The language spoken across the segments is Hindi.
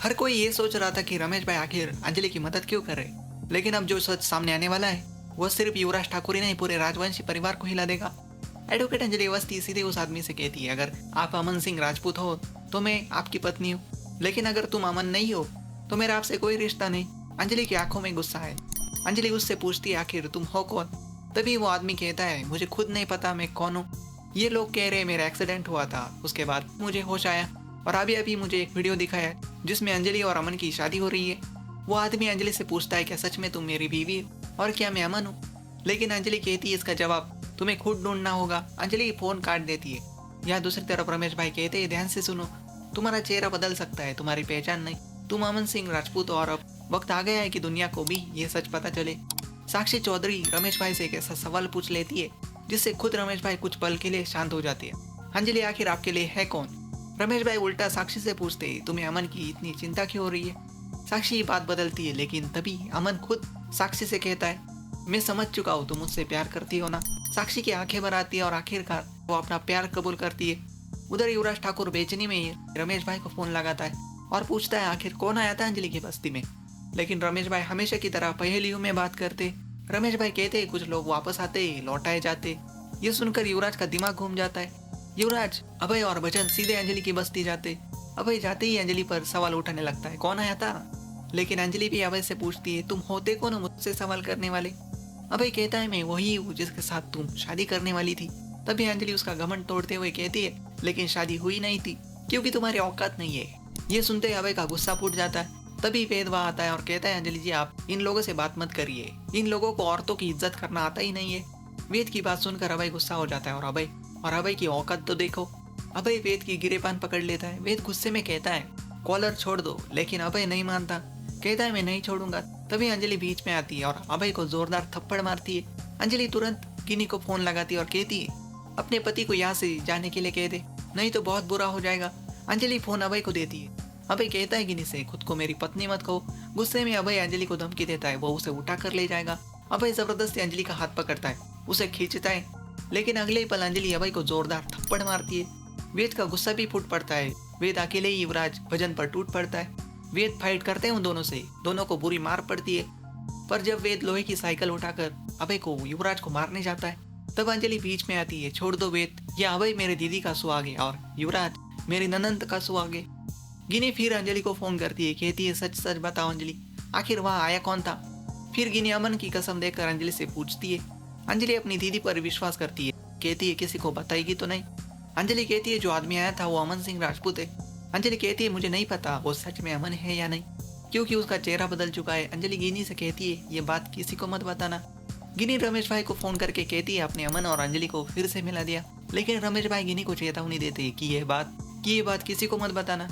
हर कोई ये सोच रहा था कि रमेश भाई आखिर अंजलि की मदद क्यों कर रहे, लेकिन अब जो सच सामने आने वाला है वो सिर्फ युवराज ठाकुर ही नहीं, पूरे राजवंशी परिवार को हिला देगा। एडवोकेट अंजलि अवस्थी सीधे उस आदमी से कहती है, अगर आप अमन सिंह राजपूत हो तो मैं आपकी पत्नी हूँ, लेकिन अगर तुम अमन नहीं हो तो मेरा आपसे कोई रिश्ता नहीं। अंजलि की आंखों में गुस्सा है। अंजलि उससे पूछती है, आखिर तुम हो कौन? तभी वो आदमी कहता है, मुझे खुद नहीं पता मैं कौन हूँ। ये लोग कह रहे मेरा एक्सीडेंट हुआ था, उसके बाद मुझे होश आया और अभी अभी मुझे एक वीडियो दिखाया जिसमें अंजलि और अमन की शादी हो रही है। वो आदमी अंजलि से पूछता है, क्या सच में तुम मेरी बीवी हो और क्या मैं अमन हूँ? लेकिन अंजलि कहती है, इसका जवाब तुम्हें खुद ढूंढना होगा। अंजलि फोन काट देती है। यहाँ दूसरी तरफ रमेश भाई कहते हैं, ध्यान से सुनो, तुम्हारा चेहरा बदल सकता है, तुम्हारी पहचान नहीं। तुम अमन सिंह राजपूत हो और अब वक्त आ गया है कि दुनिया को भी ये सच पता चले। साक्षी चौधरी रमेश भाई से एक ऐसा सवाल पूछ लेती है जिससे खुद रमेश भाई कुछ पल के लिए शांत हो जाती है। अंजलि आखिर आपके लिए है कौन? रमेश भाई उल्टा साक्षी से पूछते हैं, तुम्हें अमन की इतनी चिंता क्यों हो रही है? साक्षी ये बात बदलती है, लेकिन तभी अमन खुद साक्षी से कहता है, मैं समझ चुका हूँ तुम मुझसे प्यार करती हो ना। साक्षी की आंखें भर आती है और आखिरकार वो अपना प्यार कबूल करती है। उधर युवराज ठाकुर बेचैनी में रमेश भाई को फोन लगाता है और पूछता है, आखिर कौन आया था अंजलि की बस्ती में? लेकिन रमेश भाई हमेशा की तरह पहेलियों में बात करते। रमेश भाई कहते, कुछ लोग वापस आते लौटाए जाते। ये सुनकर युवराज का दिमाग घूम जाता है। युवराज, अभय और भजन सीधे अंजलि की बस्ती जाते। अभय जाते ही अंजलि पर सवाल उठाने लगता है, कौन आया था? लेकिन अंजलि भी अभय से पूछती है, तुम होते कौन हो मुझसे सवाल करने वाले? अभय कहता है, मैं वही हूँ जिसके साथ तुम शादी करने वाली थी। तभी अंजलि उसका घमंड तोड़ते हुए कहती है, लेकिन शादी हुई नहीं थी क्योंकि तुम्हारी औकात नहीं है। ये सुनते ही अभय का गुस्सा फूट जाता है। तभी वेद वहां आता है और कहता है, अंजलि जी आप इन लोगों से बात मत करिए, इन लोगों को औरतों की इज्जत करना आता ही नहीं है। वेद की बात सुनकर अभय गुस्सा हो जाता है और अभय की औकात तो देखो। अभय वेद की गिरेबान पकड़ लेता है। वेद गुस्से में कहता है, कॉलर छोड़ दो, लेकिन अभय नहीं मानता, कहता है मैं नहीं छोड़ूंगा। तभी अंजलि बीच में आती है और अभय को जोरदार थप्पड़ मारती है। अंजलि तुरंत गिनी को फोन लगाती है और कहती है, अपने पति को यहाँ से जाने के लिए कह दे, नहीं तो बहुत बुरा हो जाएगा। अंजलि फोन अभय को देती है। अभय कहता है गिनी से, खुद को मेरी पत्नी मत कहो। गुस्से में अभय अंजलि को धमकी देता है, वो उसे उठा कर ले जाएगा। अभय जबरदस्ती अंजलि का हाथ पकड़ता है, उसे खींचता है, लेकिन अगले ही पल अंजलि अभय को जोरदार थप्पड़ मारती है। वेद का गुस्सा भी फूट पड़ता है। वेद अकेले ही युवराज भजन पर टूट पड़ता है। वेद फाइट करते हैं उन दोनों से, दोनों को बुरी मार पड़ती है। पर जब वेद लोहे की साइकिल उठाकर अभय को युवराज को मारने जाता है, तब अंजलि बीच में आती है, छोड़ दो वेद, यह अभय मेरे दीदी का सुहाग है और युवराज मेरी ननंद का सुहाग है। गिनी फिर अंजलि को फोन करती है, कहती है, सच सच बताओ अंजलि, आखिर वहां आया कौन था? फिर गिनी अमन की कसम देकर अंजलि से पूछती है। अंजलि अपनी दीदी पर विश्वास करती है, कहती है, किसी को बताएगी तो नहीं? अंजलि कहती है, जो आदमी आया था वो अमन सिंह राजपूत है। अंजलि कहती है, मुझे नहीं पता वो सच में अमन है या नहीं, क्योंकि उसका चेहरा बदल चुका है। अंजलि गिनी से कहती है, ये बात किसी को मत बताना। गिनी रमेश भाई को फोन करके कहती है, अपने अमन और अंजलि को फिर से मिला दिया। लेकिन रमेश भाई गिनी को चेतावनी देते कि ये बात किसी को मत बताना।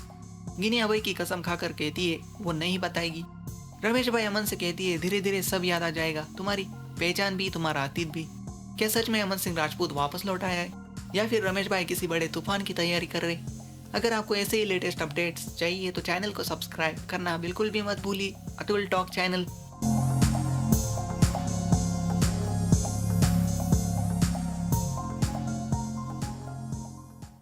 गिनी अभय की कसम खाकर कहती है, वो नहीं बताएगी। रमेश भाई अमन से कहती है, धीरे धीरे सब याद आ जाएगा, तुम्हारी पहचान भी, तुम्हारा अतीत भी। क्या सच में अमन सिंह राजपूत वापस लौट आया है, या फिर रमेश भाई किसी बड़े तूफान की तैयारी कर रहे? अगर आपको ऐसे ही लेटेस्ट अपडेट्स चाहिए तो चैनल को सब्सक्राइब करना बिल्कुल भी मत भूलिए। Atul talk channel